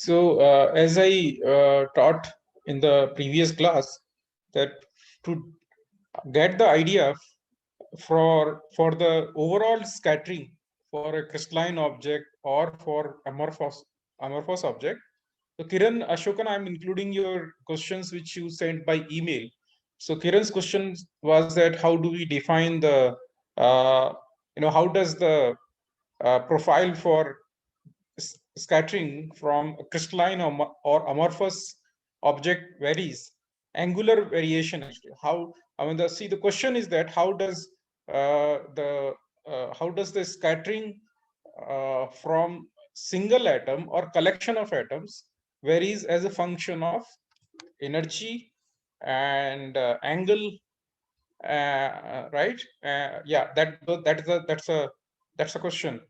So as I taught in the previous class, that to get the idea for the overall scattering for a crystalline object or for amorphous object. So Kiran, Ashokan, I'm including your questions which you sent by email. So Kiran's question was that how do we define the how does the profile for scattering from a crystalline or amorphous object varies. Angular variation, actually. How, I mean, the question is that how does the scattering from single atom or collection of atoms varies as a function of energy and angle, right? Yeah, that's a question.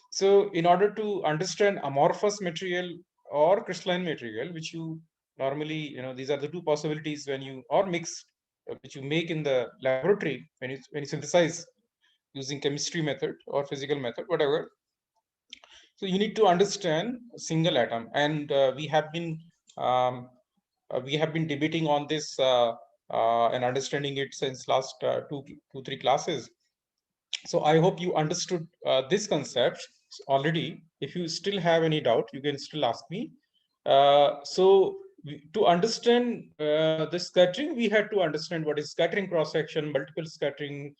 So in order to understand amorphous material or crystalline material, which you normally, these are the two possibilities when you, or mix, which you make in the laboratory when you synthesize using chemistry method or physical method, whatever. So you need to understand single atom, and um, we have been debating on this and understanding it since last two, 3 classes. So I hope you understood this concept already. If you still have any doubt, you can still ask me. To understand the scattering, we had to understand what is scattering cross-section, multiple scattering,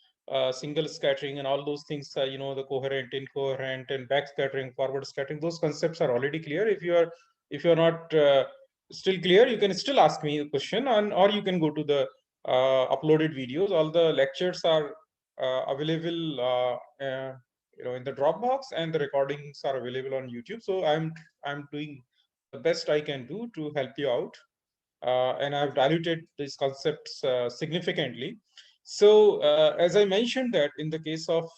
single scattering, and all those things, the coherent, incoherent, and back scattering, forward scattering. Those concepts are already clear. If you're not still clear, you can still ask me a question, or you can go to the uploaded videos. All the lectures are available in the Dropbox, and the recordings are available on YouTube. So I'm doing the best I can do to help you out, and I've diluted these concepts significantly. So as I mentioned that in the case of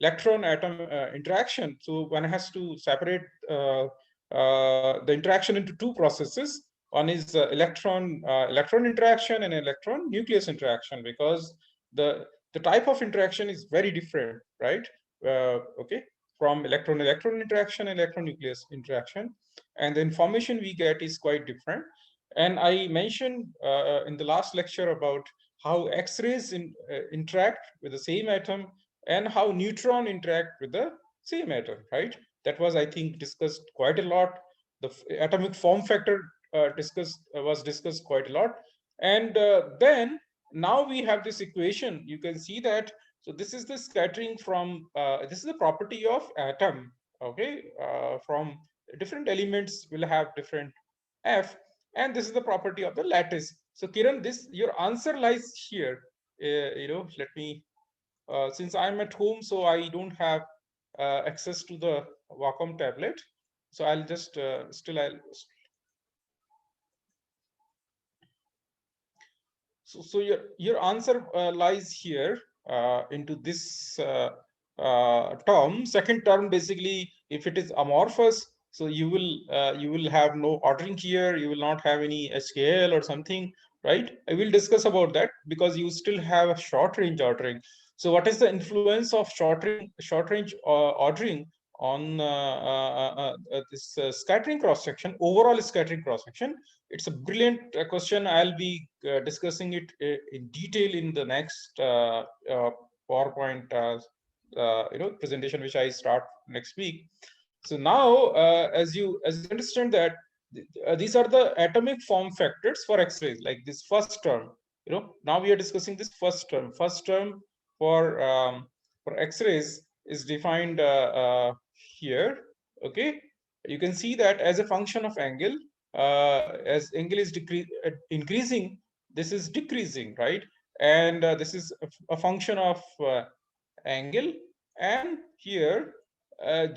electron atom interaction, so one has to separate the interaction into two processes. One is electron interaction and electron nucleus interaction, because the type of interaction is very different, right? Okay, from electron interaction and electron nucleus interaction, and the information we get is quite different. And I mentioned in the last lecture about how X-rays interact with the same atom, and how neutron interact with the same atom, right? That was, I think, discussed quite a lot. The atomic form factor was discussed quite a lot. And then now we have this equation. You can see that. So this is the scattering from, this is the property of atom, okay? From different elements will have different F, and this is the property of the lattice. So Kiran, your answer lies here. Let me, since I'm at home, so I don't have access to the Wacom tablet. So I'll just so your answer lies here into this term. Second term, basically, if it is amorphous, so you will have no ordering here. You will not have any HKL or something, right? I will discuss about that, because you still have a short range ordering. So what is the influence of short range ordering on this scattering cross section, overall scattering cross section? It's a brilliant question. I'll be discussing it in detail in the next PowerPoint presentation, which I start next week. So now, as you understand that these are the atomic form factors for X-rays, like this first term. Now we are discussing this first term. First term for X-rays is defined here. Okay, you can see that as a function of angle, as angle is increasing, this is decreasing, right? And this is a function of angle, and here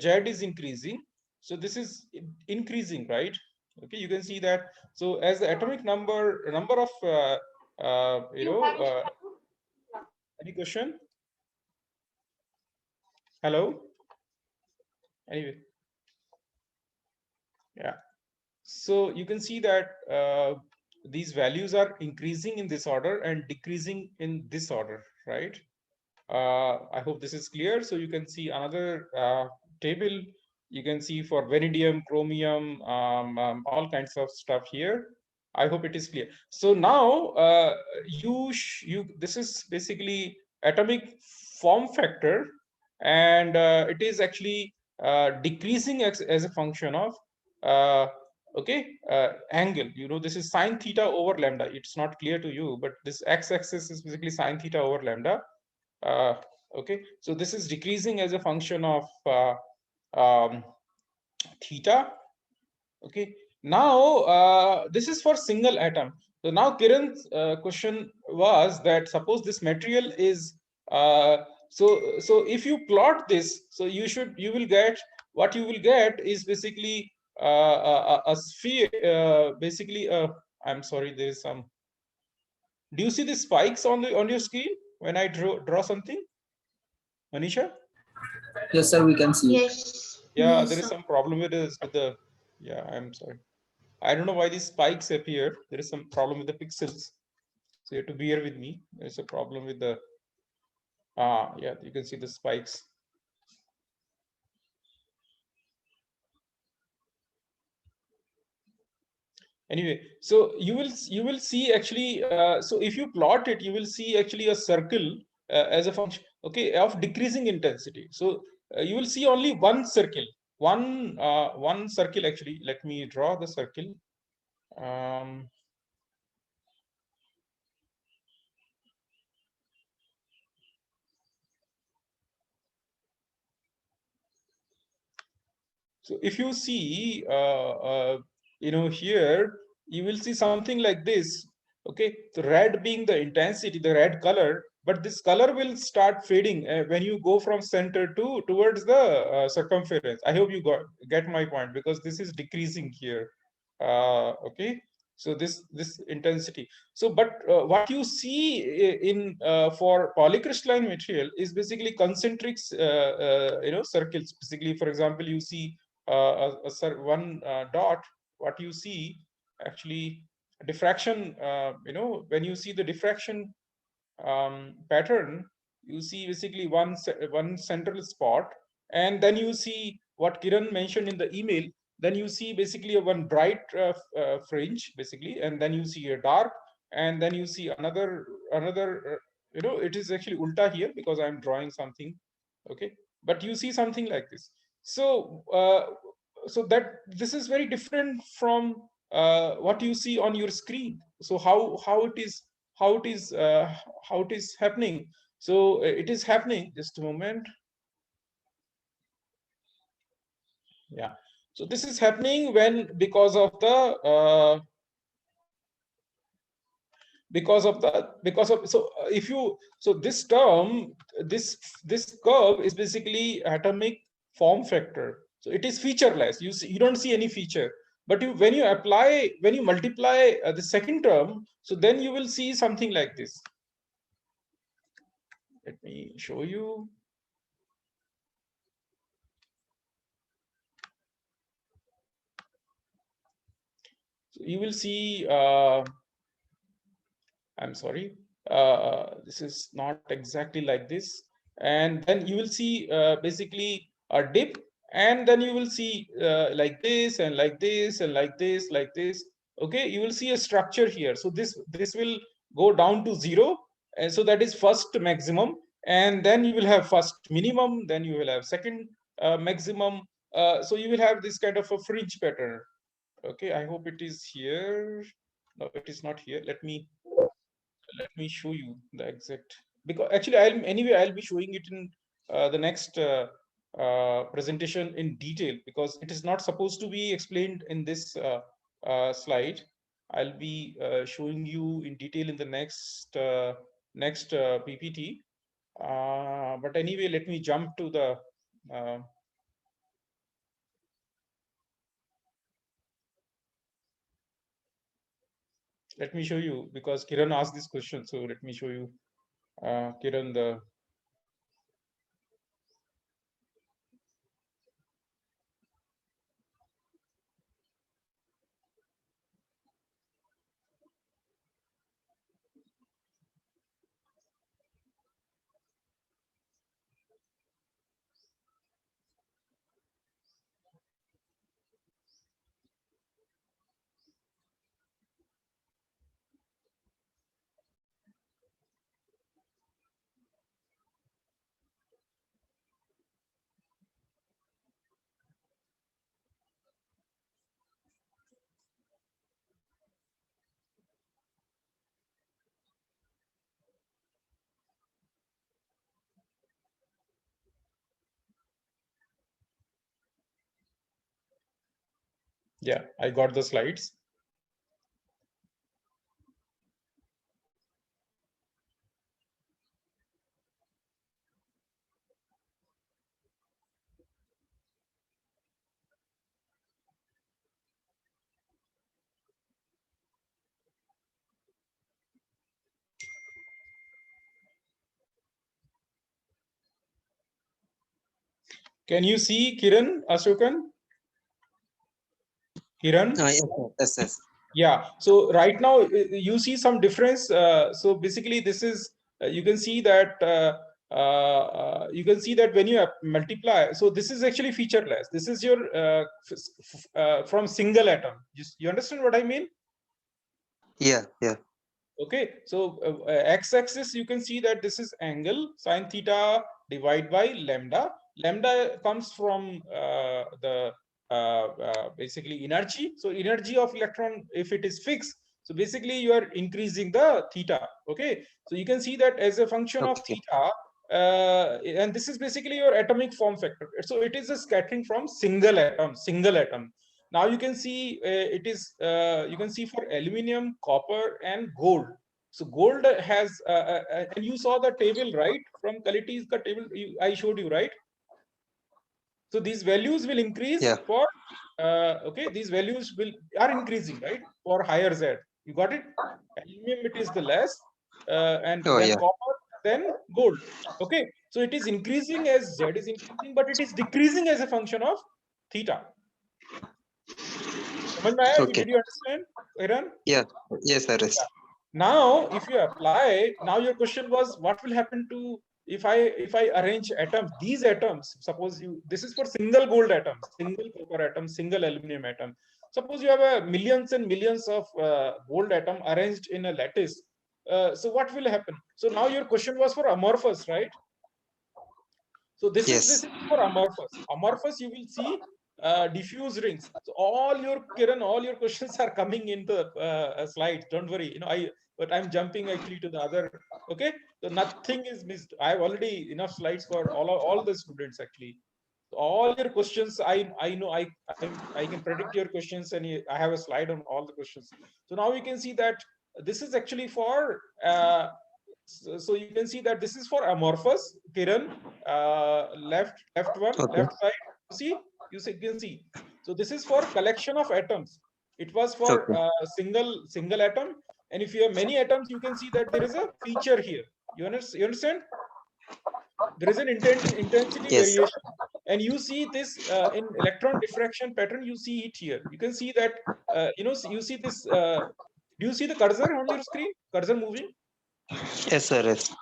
Z is increasing, so this is increasing, right? Okay, you can see that. So as the atomic number of any question? Hello? Anyway, yeah. So you can see that these values are increasing in this order and decreasing in this order, right? I hope this is clear. So you can see another table You can see for vanadium, chromium, all kinds of stuff here. I hope it is clear. So now this is basically atomic form factor, and it is actually decreasing as a function of angle. You know, this is sine theta over lambda. It's not clear to you, but this x-axis is basically sine theta over lambda. Okay, so this is decreasing as a function of theta. Okay, now this is for single atom. So now Kiran's question was that suppose this material is so if you plot this, so you will get what you will get is basically a sphere, basically I'm sorry, there is some. Do you see the spikes on your screen when I draw something, Manisha? Yes, sir, we can see. Yes. Yeah, Yes, there is sir. some problem with this with the. Yeah, I'm sorry. I don't know why these spikes appear. There is some problem with the pixels. So you have to bear with me. There's a problem with the, yeah, you can see the spikes. Anyway, so you will see actually, so if you plot it, you will see actually a circle as a function, okay, of decreasing intensity. So you will see only one circle, one circle actually. Let me draw the circle. So if you see, you know, here, you will see something like this. Okay, the red being the intensity, the red color, but this color will start fading when you go from center to towards the circumference. I hope you get my point, because this is decreasing here. Okay, so this intensity. So, but what you see in for polycrystalline material is basically concentric, you know, circles. Basically, for example, you see one dot. What you see actually diffraction. You know, when you see the diffraction pattern, you see basically one central spot, and then you see what Kiran mentioned in the email. Then you see basically a one bright fringe, basically, and then you see a dark, and then you see another. You know, it is actually ulta here because I'm drawing something. Okay, but you see something like this. So so that this is very different from what you see on your screen. So how it is, how it is how it is happening. So it is happening, just a moment. Yeah, so this is happening when because of so if you, so this term, this curve is basically atomic form factor. So it is featureless. You don't see any feature. But when you apply, when you multiply the second term, so then you will see something like this. Let me show you. So you will see, I'm sorry, this is not exactly like this. And then you will see basically a dip, and then you will see like this and like this and like this, like this. Okay, you will see a structure here. So this will go down to 0. And so that is first maximum. And then you will have first minimum, then you will have second maximum. So you will have this kind of a fringe pattern. Okay, I hope it is here. No, it is not here. Let me show you the exact, because actually I'll be showing it in the next presentation in detail, because it is not supposed to be explained in this slide. I'll be showing you in detail in the next PPT. But anyway, let me jump to the let me show you, because Kiran asked this question. So let me show you, Kiran, the Yeah, I got the slides. Can you see Kiran, Ashokan? Kiran? Yes. Yeah, so right now you see some difference. So basically this is, you can see that when you multiply, so this is actually featureless. This is your from single atom. You understand what I mean? Yeah. Okay, so x-axis, you can see that this is angle sine theta divided by lambda. Lambda comes from the basically energy. So energy of electron, if it is fixed, so basically you are increasing the theta. Okay, so you can see that as a function of theta, and this is basically your atomic form factor. So it is a scattering from single atom. Now you can see it is you can see for aluminum, copper, and gold. So gold has and you saw the table, right? From Kaliti's table I showed you, right? So these values will increase for okay, these values are increasing, right? For higher Z. You got it? Aluminum, it is the less, and then copper, then gold. Okay, so it is increasing as Z is increasing, but it is decreasing as a function of theta. Did you understand, Aaron? Yeah. Yes, sir. Yeah. Now, if you apply, now your question was, what will happen to if I arrange atoms? These atoms, suppose this is for single gold atom, single copper atom, single aluminum atom. Suppose you have millions and millions of gold atom arranged in a lattice. So what will happen? So now your question was for amorphous, right? So this is for amorphous. Amorphous, you will see diffuse rings. So all your Kiran, all your questions are coming in the slides. Don't worry. But I'm jumping actually to the other. Okay, so nothing is missed. I have already enough slides for all the students actually. All your questions, I know I can predict your questions, and I have a slide on all the questions. So now you can see that this is actually for so you can see that this is for amorphous, Kiran, left one, left side. You can see. So this is for collection of atoms. It was for single atom, and if you have many atoms, you can see that there is a feature here. You understand? There is an intensity variation, and you see this in electron diffraction pattern. You see it here. You can see that you see this. Do you see the cursor on your screen? Cursor moving? Yes, sir. Yes.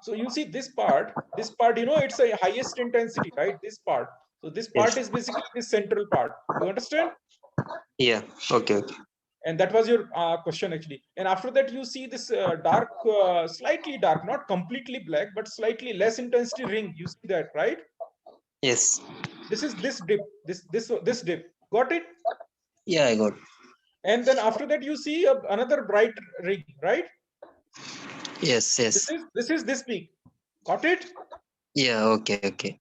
So you see this part, it's a highest intensity, right? This part. So this part is basically this central part. You understand? Yeah. Okay. And that was your question actually. And after that, you see this dark, slightly dark, not completely black, but slightly less intensity ring. You see that, right? Yes. This is this dip, this dip. Got it? Yeah, I got. And then after that, you see another bright ring, right? Yes. This is this peak. Got it? Yeah. Okay.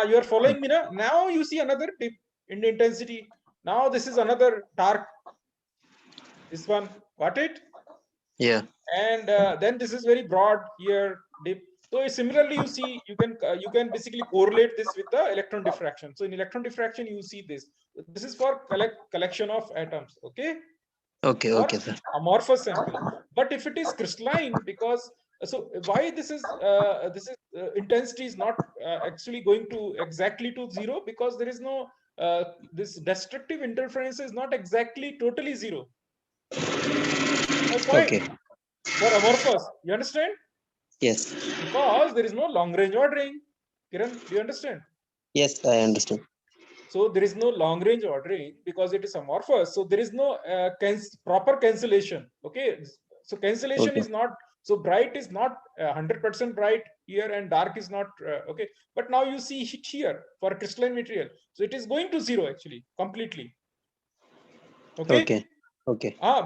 You are following me now? Now you see another dip in the intensity. Now this is another dark. This one. Got it? Yeah. And then this is very broad here dip. So similarly, you see, you can basically correlate this with the electron diffraction. So in electron diffraction, you see this. This is for collection of atoms. Okay. Okay, sir. Amorphous sample. But if it is crystalline, because so why this is intensity is not actually going to exactly to zero, because there is no this destructive interference is not exactly totally zero. My point. Okay. For amorphous, you understand? Yes. Because there is no long range ordering. Kiran, do you understand? Yes, I understand. So there is no long range ordering because it is amorphous. So there is no proper cancellation. Okay. So cancellation is not, so bright is not 100% bright here and dark is not okay. But now you see it here for crystalline material. So it is going to zero actually completely. Okay.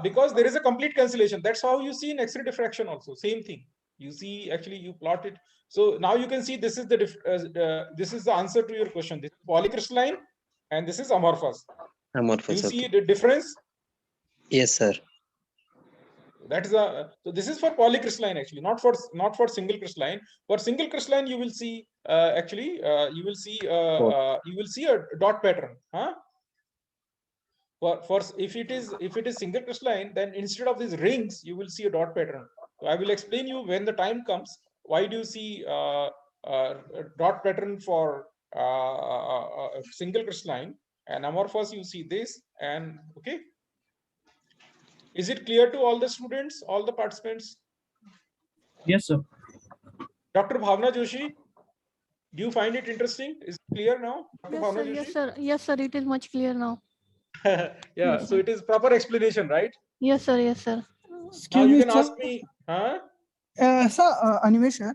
Because there is a complete cancellation. That's how you see in X-ray diffraction also. Same thing. You see, actually, you plot it. So now you can see this is the answer to your question. This is polycrystalline, and this is amorphous. You Amorphous. see Okay. the difference? Yes, sir. That is a, so this is for polycrystalline actually, not for single crystalline. For single crystalline, you will see you will see a dot pattern, huh? For if it is single crystalline, then instead of these rings, you will see a dot pattern. So I will explain you when the time comes. Why do you see a dot pattern for single crystalline, and amorphous you see this, and okay. Is it clear to all the students, all the participants? Yes, sir. Dr. Bhavna Joshi, do you find it interesting? Is it clear now? Dr. Yes, Bhavna sir. Joshi? Yes, sir. Yes, sir. It is much clear now. Yeah, Yes, so sir. it is proper explanation, right? Yes, sir. Yes, sir. Now Excuse you me, can ask me, huh? sir, Animesh, sir.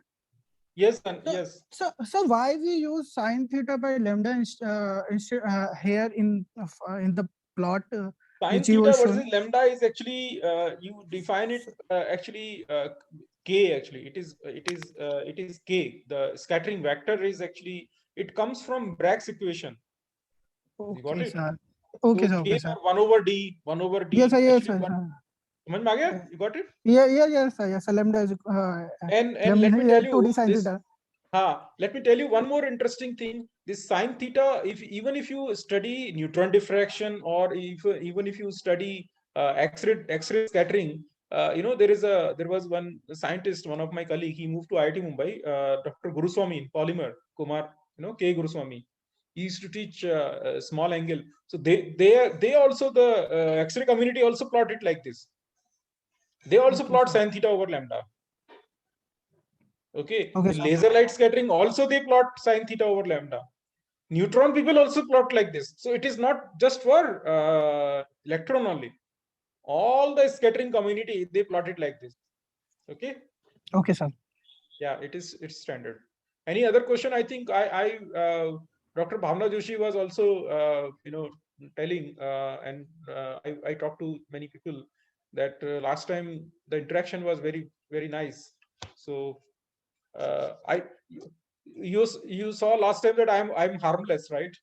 Yes, So- yes. So why we use sine theta by lambda instead here in the plot? Sine which you theta were versus showing? lambda is actually, you define it k actually. It is k. The scattering vector is actually, it comes from Bragg's equation. You got Okay, it? sir. Okay, So sir. k Okay, sir. for 1 over d, 1 over d. Yes, sir. Yes, actually sir. समझ में आ गया? You got it? Yes, sir. Yes, sir. Lambda is And let lambda me tell you 2d sine this. theta. Let me tell you one more interesting thing. This sine theta, even if you study neutron diffraction, or even if you study X-ray scattering, there was one scientist, one of my colleague, he moved to IIT Mumbai, Dr. Guruswamy in polymer, Kumar, K. Guruswamy. He used to teach small angle. So they also, the X-ray community also plot it like this. They also Okay, plot sir. sine theta over lambda. Okay. Okay, In sir. laser light scattering, also they plot sine theta over lambda. Neutron people also plot like this. So it is not just for electron only. All the scattering community, they plot it like this. Okay. Okay, sir. Yeah, it's standard. Any other question? I think Dr. Bhavna Joshi was also telling, and I talked to many people that last time the interaction was very, very nice. So you saw last time that I'm harmless, right?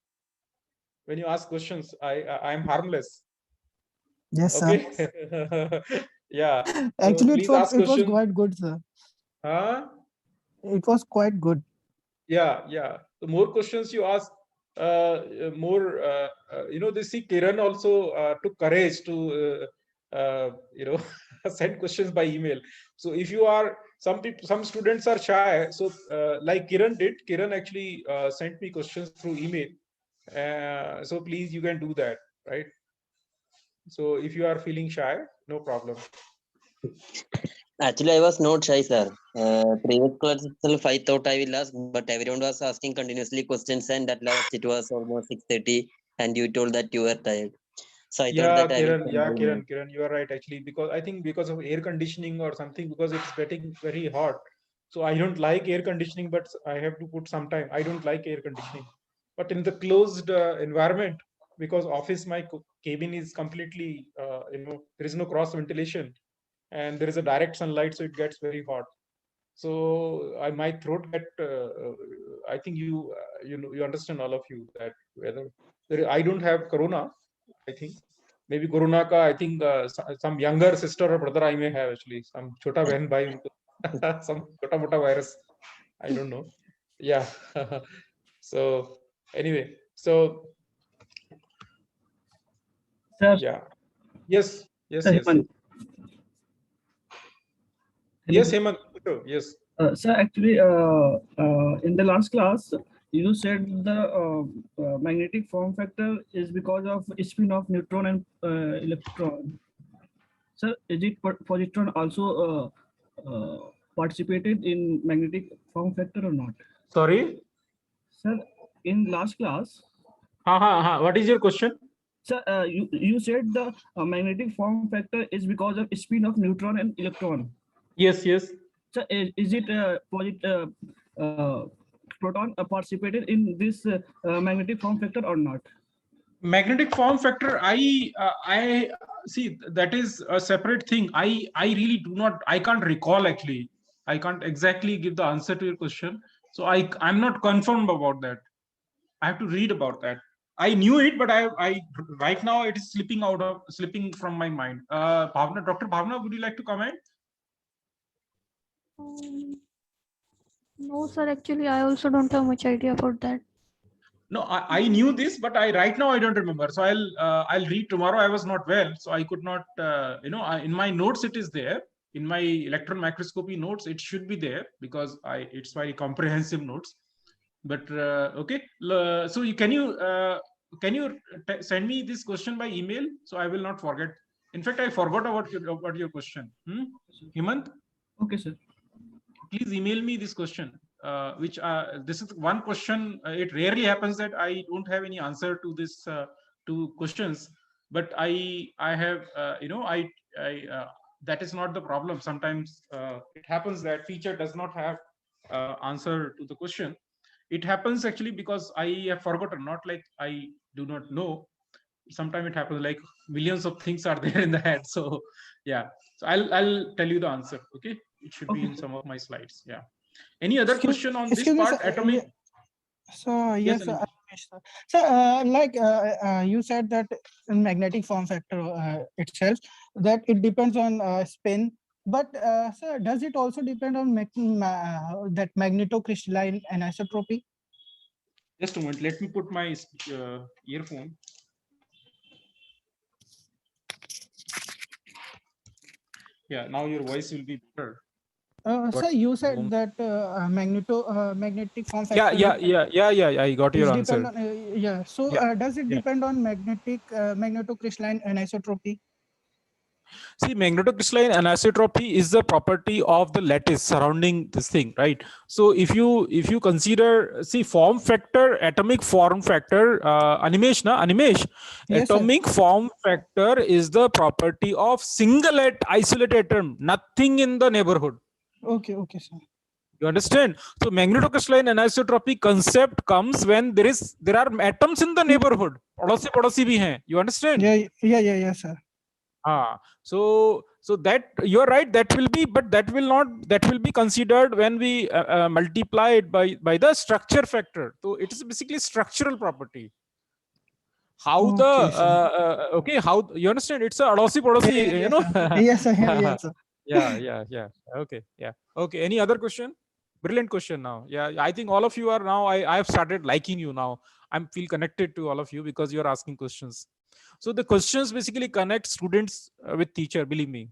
When you ask questions, I'm harmless. Yes, sir. Okay. Yeah. Actually, please ask it was question. quite good, sir. Huh? It was quite good. Yeah. The more questions you ask, more they see Kiran also took courage to send questions by email. So if you are, some students are shy, so like Kiran did, Kiran actually sent me questions through email. So please, you can do that, right? So if you are feeling shy, no problem. Actually, I was not shy, sir. Previous class itself, I thought I will ask, but everyone was asking continuously questions, and at last it was almost 6:30, and you told that you were tired. So I thought that I will. Kiran, you are right actually, because I think because of air conditioning or something, because it's getting very hot. So I don't like air conditioning, but I have to put some time. I don't like air conditioning, but in the closed environment, because office my cabin is completely there is no cross ventilation, and there is a direct sunlight, so it gets very hot. So my throat get. I think you understand, all of you, that whether I don't have corona. I think maybe corona ka, I think some younger sister or brother I may have actually, some chota behan bhai unko, some chota mota virus. I don't know. Yeah. So anyway, so Sir, yeah. Yes. Hemant. Yes, Hemant. Yes. Sir, actually, in the last class, you said the magnetic form factor is because of spin of neutron and electron. Sir, is it positron also participated in magnetic form factor or not? Sorry. Sir, in last class, What is your question? sir, you said the magnetic form factor is because of spin of neutron and electron. Yes. So is it proton participated in this magnetic form factor or not? Magnetic form factor, I see, that is a separate thing. I really do not, I can't recall actually. I can't exactly give the answer to your question. So I'm not confirmed about that. I have to read about that. I knew it, but I right now it is slipping from my mind. Bhavna, Dr. Bhavna, would you like to comment? No, sir. Actually, I also don't have much idea about that. No, I knew this, but right now I don't remember. So I'll read tomorrow. I was not well, so I could not. In my notes it is there. In my electron microscopy notes, it should be there because it's very comprehensive notes. But okay, so can you send me this question by email so I will not forget. In fact, I forgot about your question. Hemant, Okay, sir. please email me this question. Which this is one question. It rarely happens that I don't have any answer to this two questions, but I have that is not the problem. Sometimes it happens that teacher does not have answer to the question. It happens actually because I have forgotten, not like I do not know. Sometimes it happens like millions of things are there in the head. So yeah, so I'll tell you the answer. Okay, it should be in some of my slides. Yeah. Any other question on this Excuse me, part? sir. Atomic. So Yes, yes, Anish. so you said that in magnetic form factor itself that it depends on spin, but sir, does it also depend on that magnetocrystalline anisotropy? Just a moment. Let me put my earphone. Yeah, now your voice will be better. Sir, you said that magnetic form factor. Yeah. I got your is answer. depend on, yeah. So does it depend on magnetocrystalline anisotropy? See, magnetocrystalline anisotropy is the property of the lattice surrounding this thing, right? So if you consider, see, form factor, atomic form factor, Animesh, Yes, sir. atomic form factor is the property of single isolated atom, nothing in the neighborhood. Okay, sir. You understand? So magnetocrystalline anisotropy concept comes when there are atoms in the neighborhood. Padosi bhi hain. You understand? Yeah, sir. So that you're right, that will be considered when we multiply it by the structure factor. So it is basically structural property. How how you understand? It's a adosi padosi, you know. Yes, sir. Yes, sir. Yeah. Okay. Any other question? Brilliant question. Now, yeah, I think all of you are now. I have started liking you now. I feel connected to all of you because you are asking questions. So the questions basically connect students with teacher. Believe me,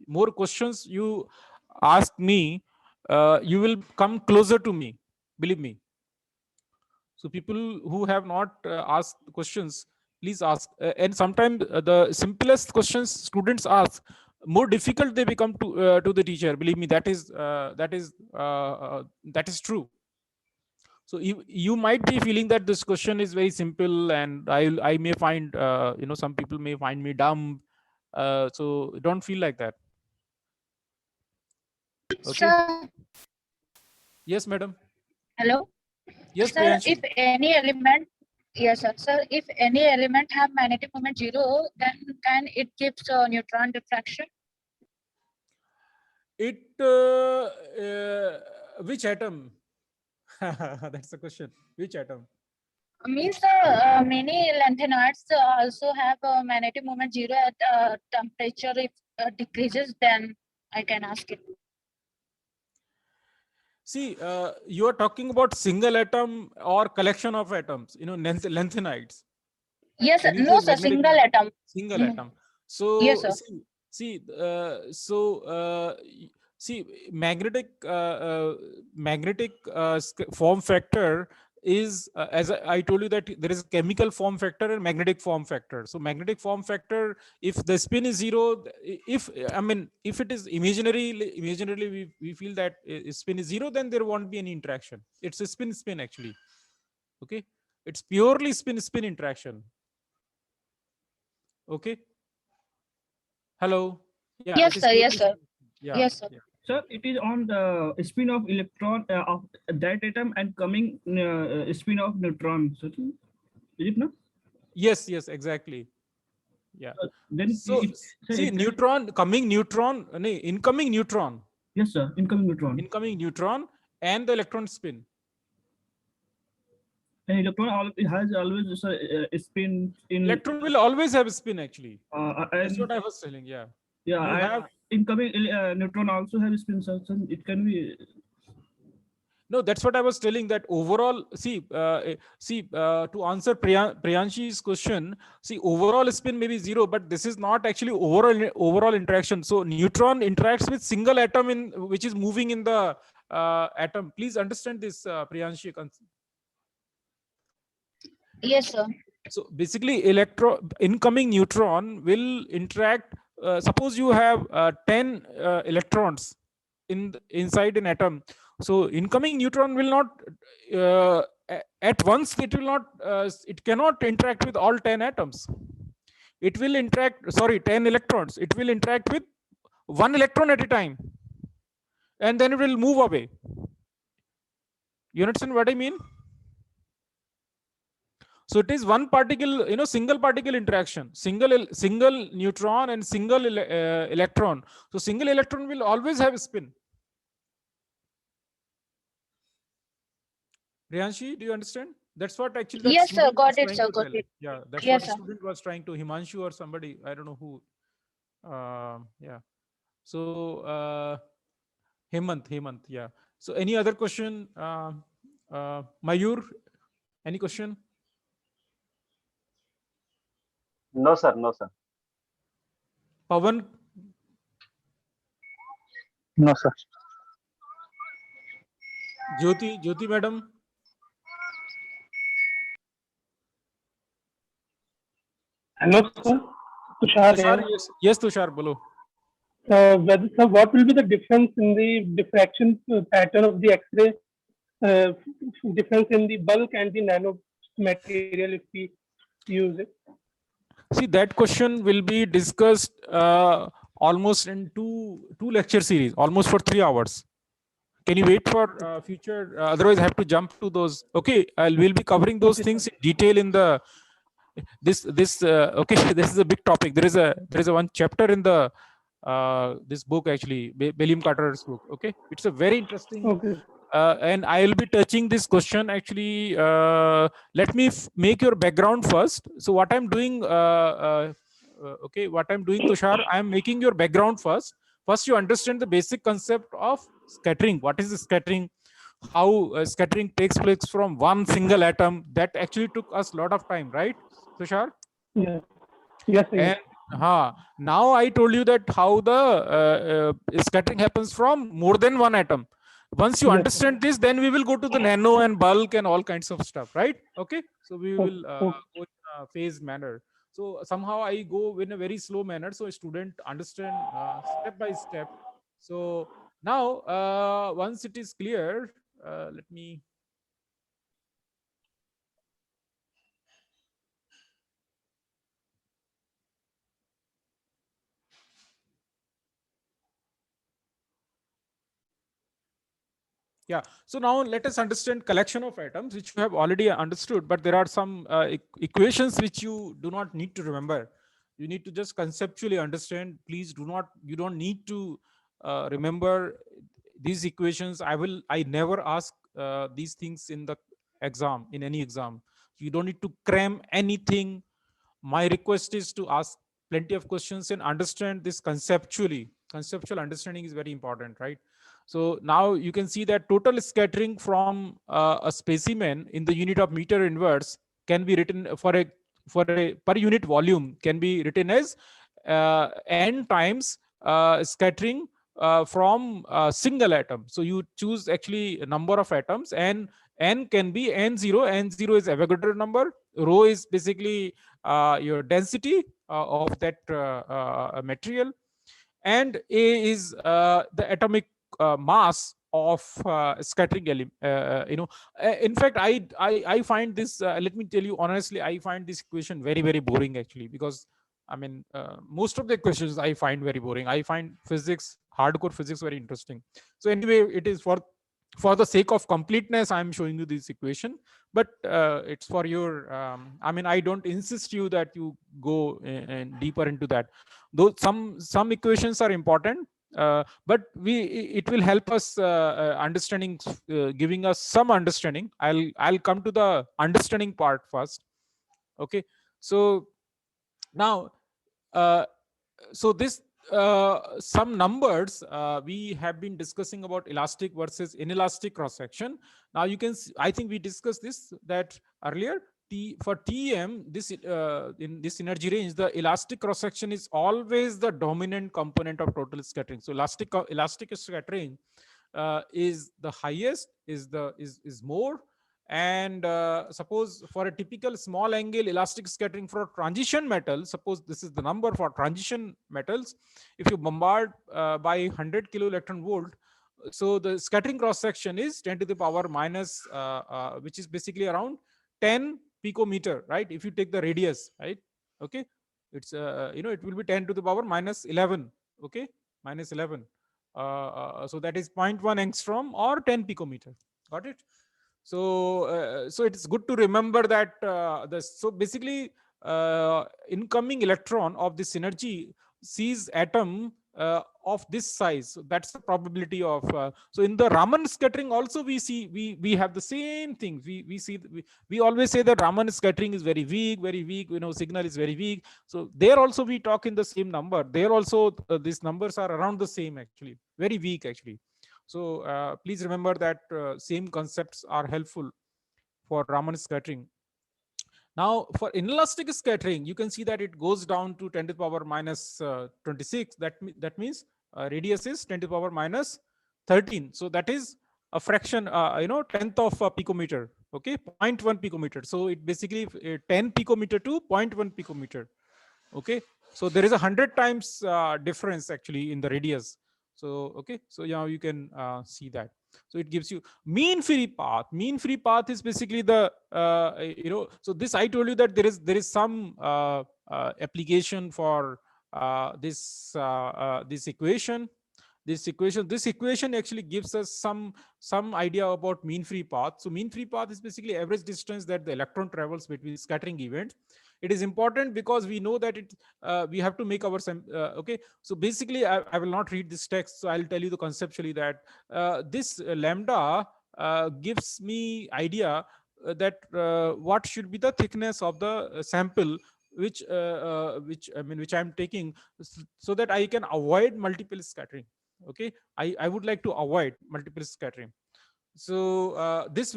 more questions you ask me, you will come closer to me. Believe me. So people who have not asked questions, please ask. And sometimes the simplest questions students ask, more difficult they become to the teacher. Believe me, that is true. So you might be feeling that this question is very simple, and I may find some people may find me dumb. So don't feel like that. Okay. Sir, Yes, madam. hello. Yes, Sir, Priyanshi. if any element, yes, sir. Sir, if any element have magnetic moment 0, then can it gives neutron diffraction? Which atom? That's the question. Which atom? Means many lanthanides also have magnetic moment 0 at temperature. If decreases, then I can ask it. See, you are talking about single atom or collection of atoms, lanthanides. Yes, sir. When you No, say sir. magnetic- Single atom. Single Mhm. atom. So Yes, sir. see, magnetic form factor is as I told you that there is a chemical form factor and magnetic form factor. So magnetic form factor, if the spin is 0, if it is imaginarily we feel that spin is 0, then there won't be any interaction. It's a spin actually. Okay, it's purely spin interaction. Okay. Hello. Yeah. Yes, it is sir. purely Yes, sir. Yeah. Yes, sir. Yeah. Sir, it is on the spin of electron of that atom and coming spin of neutron. So, is it not? Yes, exactly. Yeah. Then So see, incoming neutron. Yes, sir. Incoming neutron. And the electron spin. An electron has always a spin in. Electron will always have spin actually. That's And what I was telling. Yeah. yeah, You have incoming neutron also have spin, so it can be. no. That's what I was telling. That overall, to answer Priyanshi's question, see, overall spin may be 0, but this is not actually overall interaction. So neutron interacts with single atom in which is moving in the atom. Please understand this, Priyanshi. Yes, sir. So basically, incoming neutron will interact. Suppose you have 10 electrons inside an atom. So incoming neutron will not at once. It will not. It cannot interact with all 10 atoms. It will interact. Sorry, 10 electrons. It will interact with one electron at a time, and then it will move away. You understand what I mean? So it is one particle, single particle interaction, single neutron and single electron. So single electron will always have a spin. Riyanshi, do you understand? That's what actually. Yes, sir. Got it, sir. Got it. Yeah, that's Yes, what sir. the student was trying to. Himanshu or somebody, I don't know who. Yeah. So Hemant. Yeah. So any other question? Mayur, any question? No, sir. No, sir. Pavan, No, sir. Jyoti madam. Hello, sir. Tushar here. Yes, Tushar, bolo. Sir, what will be the difference in the diffraction pattern of the X-ray? Difference in the bulk and the nano material if we use it? See, that question will be discussed almost in two lecture series, almost for 3 hours. Can you wait for future? Otherwise, I have to jump to those. Okay, we'll be covering those things in detail in the okay. This is a big topic. There is a one chapter in the this book actually, William Carter's book. Okay, it's a very interesting. Okay. And I will be touching this question actually. Let me make your background first. So what I'm doing, okay, what I'm doing, Tushar, I'm making your background first. First, you understand the basic concept of scattering. What is scattering? How scattering takes place from one single atom. That actually took us a lot of time, right, Tushar? Yeah. Yes. Yes. And now I told you that how the scattering happens from more than one atom. Once you understand this, then we will go to the nano and bulk and all kinds of stuff, right? Okay, so we will go in a phased manner. So somehow I go in a very slow manner so a student understand step by step. So now once it is clear, let me. Yeah, so now let us understand collection of atoms, which you have already understood, but there are some equations which you do not need to remember. You need to just conceptually understand. Please you don't need to remember these equations. I never ask these things in the exam, in any exam. You don't need to cram anything. My request is to ask plenty of questions and understand this conceptually. Conceptual understanding is very important, right? So now you can see that total scattering from a specimen in the unit of meter inverse can be written for a per unit volume can be written as n times scattering from a single atom. So you choose actually a number of atoms, and n can be n0. N0 is Avogadro number. Rho is basically your density of that material, and A is the atomic mass of scattering element. In fact, I find this. Let me tell you honestly, I find this equation very, very boring actually, because I mean most of the equations I find very boring. I find physics, hardcore physics, very interesting. So anyway, it is for the sake of completeness I'm showing you this equation, but it's for your I mean, I don't insist you that you go deeper into that, though some equations are important. but it will help us understanding, giving us some understanding. I'll come to the understanding part first. Okay, so now so this some numbers we have been discussing about elastic versus inelastic cross section. Now you can see, I think we discussed this that earlier. For TM, this in this energy range, the elastic cross section is always the dominant component of total scattering. So elastic scattering is the highest, is more. And suppose for a typical small angle elastic scattering for transition metal, suppose this is the number for transition metals, if you bombard by 100 kilo electron volt, so the scattering cross section is 10 to the power minus which is basically around 10 picometer, right? If you take the radius, right? Okay, it's it will be 10 to the power minus 11. Okay, minus 11. So that is 0.1 angstrom or 10 picometer. Got it? So so it's good to remember that so basically incoming electron of this energy sees atom of this size. So that's the probability of so in the Raman scattering also we see we have the same thing. We always say that Raman scattering is very weak, signal is very weak. So there also we talk in the same number. There also these numbers are around the same, actually very weak actually. So please remember that same concepts are helpful for Raman scattering. Now for inelastic scattering, you can see that it goes down to 10 to the power minus 26. That means radius is 10 to the power minus 13. So that is a fraction, tenth of a picometer. Okay, 0.1 picometer. So it basically 10 picometer to 0.1 picometer. Okay, so there is 100 times difference actually in the radius. So okay, so now you can see that. So it gives you mean free path. Mean free path is basically the so this I told you that there is some application for this equation. This equation actually gives us some idea about mean free path. So mean free path is basically average distance that the electron travels between scattering events. It is important because we know that we have to make our okay. So basically I will not read this text, so I'll tell you the conceptually that this lambda gives me idea that what should be the thickness of the sample which I'm taking, so that I can avoid multiple scattering. Okay, I would like to avoid multiple scattering. So this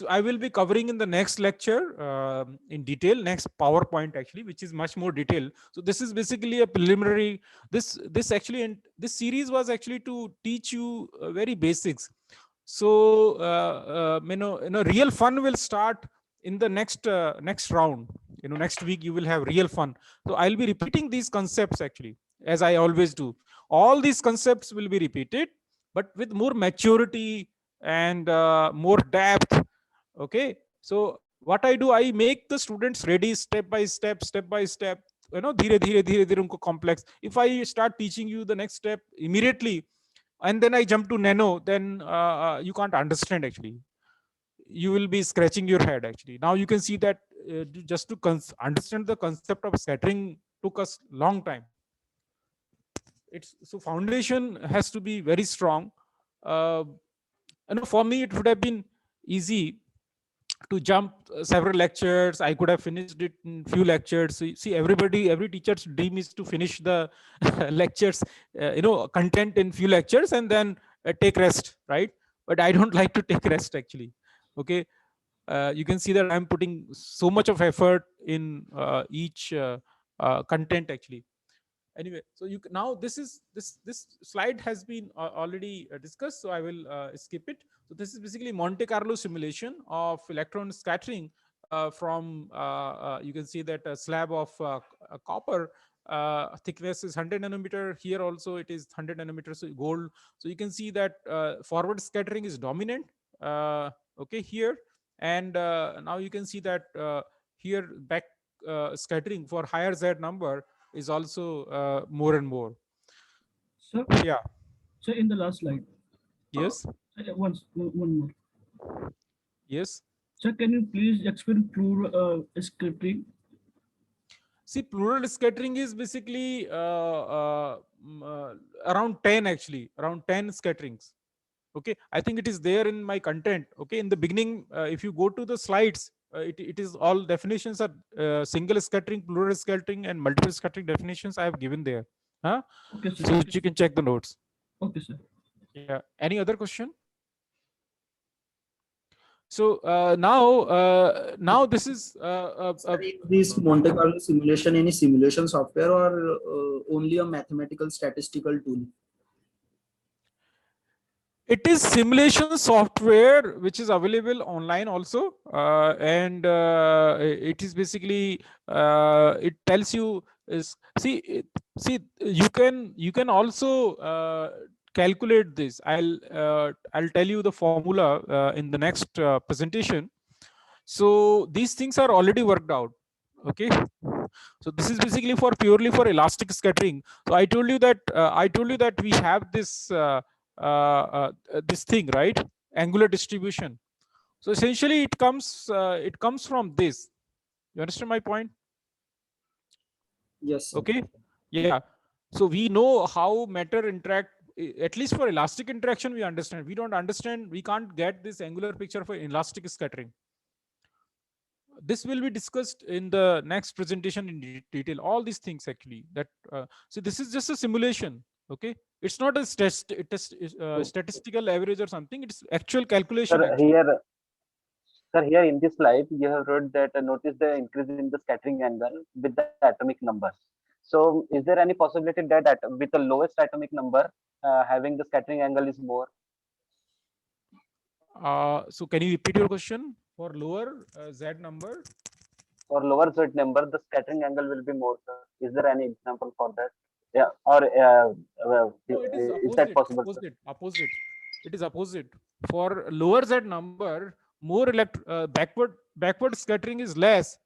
I will be covering in the next lecture in detail, next PowerPoint actually, which is much more detailed. So this is basically a preliminary. This series was actually to teach you very basics. So real fun will start in the next round. Next week you will have real fun. So I'll be repeating these concepts actually, as I always do. All these concepts will be repeated, but with more maturity and more depth. Okay, so what I do, I make the students ready step by step. Dhire dhire unko complex. If I start teaching you the next step immediately and then I jump to nano, then you can't understand actually. You will be scratching your head actually. Now you can see that just to understand the concept of scattering took us long time. So foundation has to be very strong. For me, it would have been easy to jump several lectures. I could have finished it in few lectures. So see, every teacher's dream is to finish the lectures, content in few lectures and then take rest, right? But I don't like to take rest actually. Okay, you can see that I'm putting so much of effort in each content actually. Anyway, so now this slide has been already discussed, so I will skip it. So this is basically Monte Carlo simulation of electron scattering from you can see that a slab of copper thickness is 100 nanometer. Here also it is 100 nanometers gold. So you can see that forward scattering is dominant. Okay, here, and now you can see that here back scattering for higher Z number is also more and more. So yeah. So in the last slide. Yes. One more. Yes. So can you please explain true scripting? See, plural scattering is basically around 10 actually, around 10 scatterings. Okay, I think it is there in my content. Okay, in the beginning, if you go to the slides, it is all definitions are single scattering, plural scattering, and multiple scattering definitions I have given there. Huh? Okay, sir. So you can check the notes. Okay, sir. Yeah. Any other question? So now this is This Monte Carlo simulation, any simulation software or only a mathematical statistical tool? it is simulation software which is available online also, and it is basically it tells you is see you can also calculate this. I'll tell you the formula in the next presentation. So these things are already worked out. Okay, so this is basically for purely for elastic scattering. So I told you that we have this this thing, right? Angular distribution. So essentially it comes from this. You understand my point? Yes, sir. Okay, yeah. So we know how matter interact, at least for elastic interaction we understand. We don't understand, we can't get this angular picture for elastic scattering. This will be discussed in the next presentation in detail, all these things actually. That so this is just a simulation. Okay, it's not a statistical average or something. It's actual calculation. Sir, actually. here in this slide, you have wrote that notice the increase in the scattering angle with the atomic numbers. So, is there any possibility that with the lowest atomic number, having the scattering angle is more? So can you repeat your question? For lower Z number? For lower Z number, the scattering angle will be more, sir. Is there any example for that? Yeah, or No, it is is that possible? Opposite. It is opposite. For lower Z number, more backward scattering is less.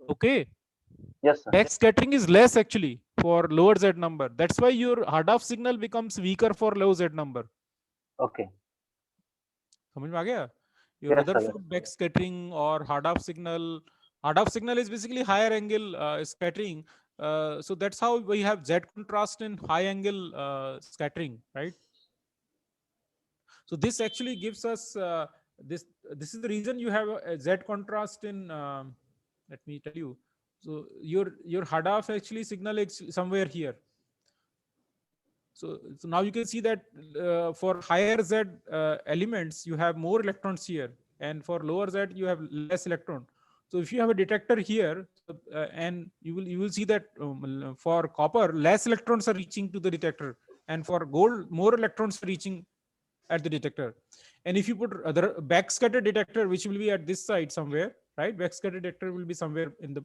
Okay. Yes, sir. Back scattering is less actually for lower Z number. That's why your hard-off signal becomes weaker for low Z number. Okay. समझ में आ गया? Your Rutherford backscattering or hard-off signal is basically higher angle scattering. So that's how we have Z contrast in high angle scattering, right? So this actually gives us this is the reason you have a Z contrast in. Let me tell you. So your hard-off actually signal is somewhere here. So now you can see that for higher Z elements, you have more electrons here, and for lower Z, you have less electron. So if you have a detector here, and you will see that for copper, less electrons are reaching to the detector, and for gold, more electrons are reaching at the detector. And if you put other backscatter detector, which will be at this side somewhere, right? Backscatter detector will be somewhere in the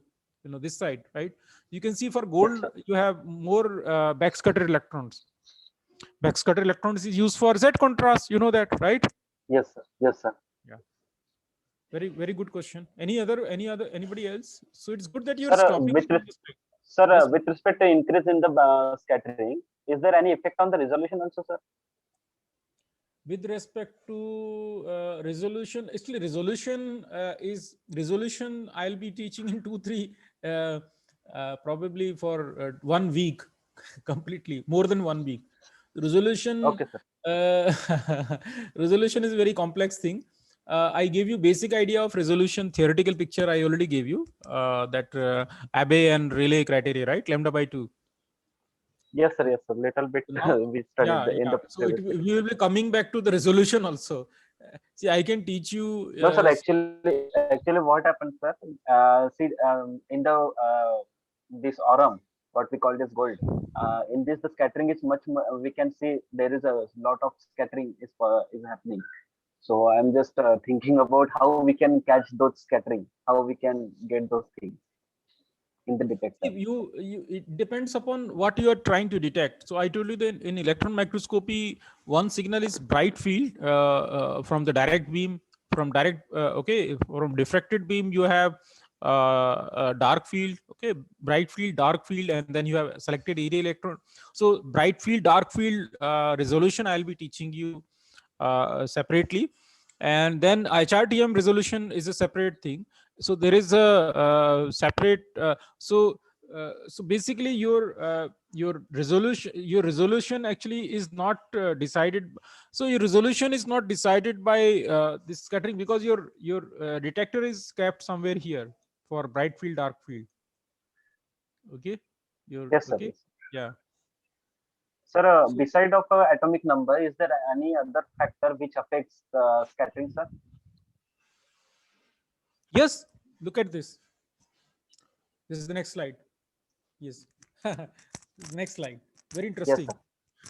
this side, right? You can see for gold, you have more backscatter electrons. Backscatter electrons is used for Z contrast. You know that, right? Yes, sir. Yes, sir. Yeah. Very good question. Anybody else? So it's good that you're Sir, stopping. With respect to increase in the scattering, is there any effect on the resolution also, sir? With respect to resolution, actually resolution I'll be teaching in 2-3 probably for 1 week completely, more than 1 week. Resolution. Okay, sir. Resolution is a very complex thing. I gave you basic idea of resolution, theoretical picture I already gave you, that Abbe and Rayleigh criteria, right? Lambda by 2. Yes, sir. Yes, sir. Little bit we studied in the. So we will be coming back to the resolution also. See, I can teach you. No, sir. Actually, what happens, sir? See, in the this aurum, what we call this gold. In this, the scattering is much more. We can see there is a lot of scattering is happening. So I'm just thinking about how we can catch those scattering, how we can get those things in the detector. It depends upon what you are trying to detect. So I told you that in electron microscopy, one signal is bright field from the direct beam. From diffracted beam, you have dark field, okay, bright field, dark field, and then you have selected area electron. So bright field, dark field resolution, I'll be teaching you separately. And then HRTM resolution is a separate thing. so there is a separate so basically your resolution actually is not decided. So your resolution is not decided by this scattering, because your detector is kept somewhere here for bright field, dark field. Okay, Yes, sir. okay. Yes. Yeah. Sir, beside of atomic number, is there any other factor which affects scattering, sir? Yes, look at this. This is the next slide. Yes. Next slide. Very interesting. Yes, sir.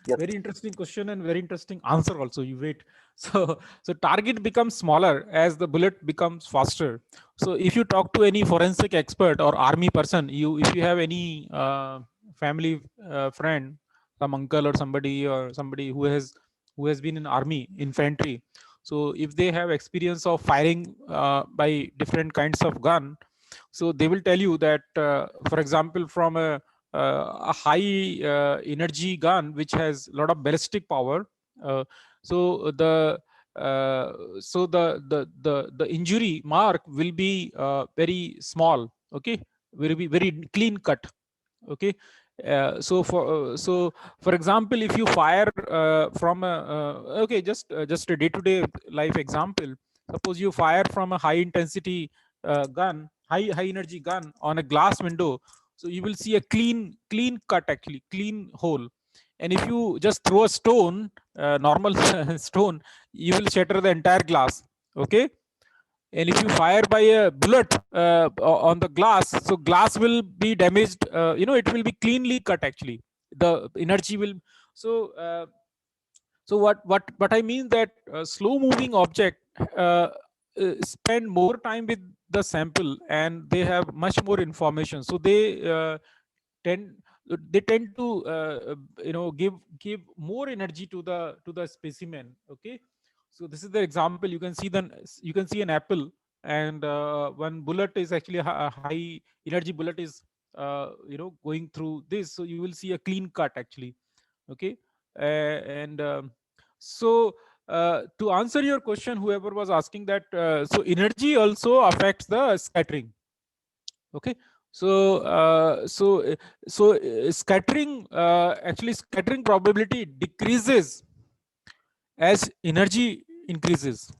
Yes. Very interesting question and very interesting answer also. You wait. So target becomes smaller as the bullet becomes faster. So if you talk to any forensic expert or army person, if you have any family friend, some uncle or somebody who has been in army infantry, so if they have experience of firing by different kinds of gun, so they will tell you that for example, from a high energy gun which has a lot of ballistic power, so the injury mark will be very small. Okay, will be very clean cut. Okay, so for example, if you fire from a okay, just a day-to-day life example, suppose you fire from a high intensity gun, high energy gun on a glass window, so you will see a clean cut, actually clean hole. And if you just throw a stone, normal stone, you will shatter the entire glass. Okay, and if you fire by a bullet on the glass, so glass will be damaged, it will be cleanly cut, actually the energy will. So so what I mean that slow moving object spend more time with the sample and they have much more information, so they tend to give more energy to the specimen. Okay, so this is the example. You can see an apple, and one bullet is actually a high energy bullet is going through this, so you will see a clean cut, actually. Okay, and so to answer your question, whoever was asking that, so energy also affects the scattering. Okay, so scattering, actually scattering probability decreases as energy increases.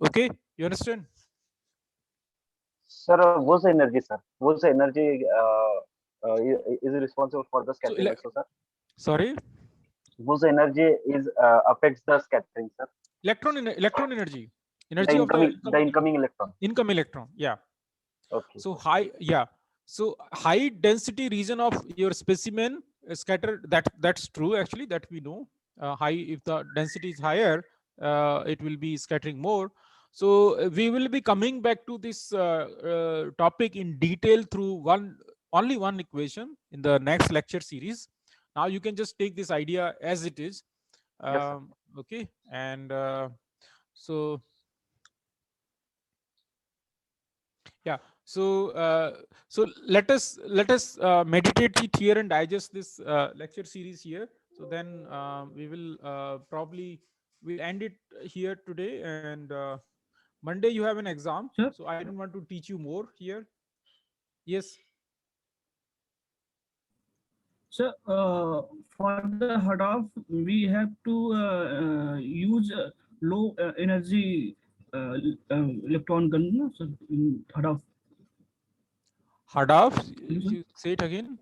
Okay, you understand? Sir, what's the energy, sir? What's the energy is responsible for the scattering also, sir? Sorry? Whose energy is affects the scattering, sir? Electron energy. Energy of the incoming electron. Incoming electron, yeah. Okay. So so high density region of your specimen scattered, that's true, actually, that we know. If the density is higher, it will be scattering more. So we will be coming back to this topic in detail through only one equation in the next lecture series. Now you can just take this idea as it is. Yes, okay, and so yeah, so so let us meditate it here and digest this lecture series here. So then we will probably we'll end it here today, and Monday you have an exam. Sure. So I don't want to teach you more here. Yes. So for the Hadoop, we have to use low energy electron gun, no? So in Hadoop. Hadoop, you say it again.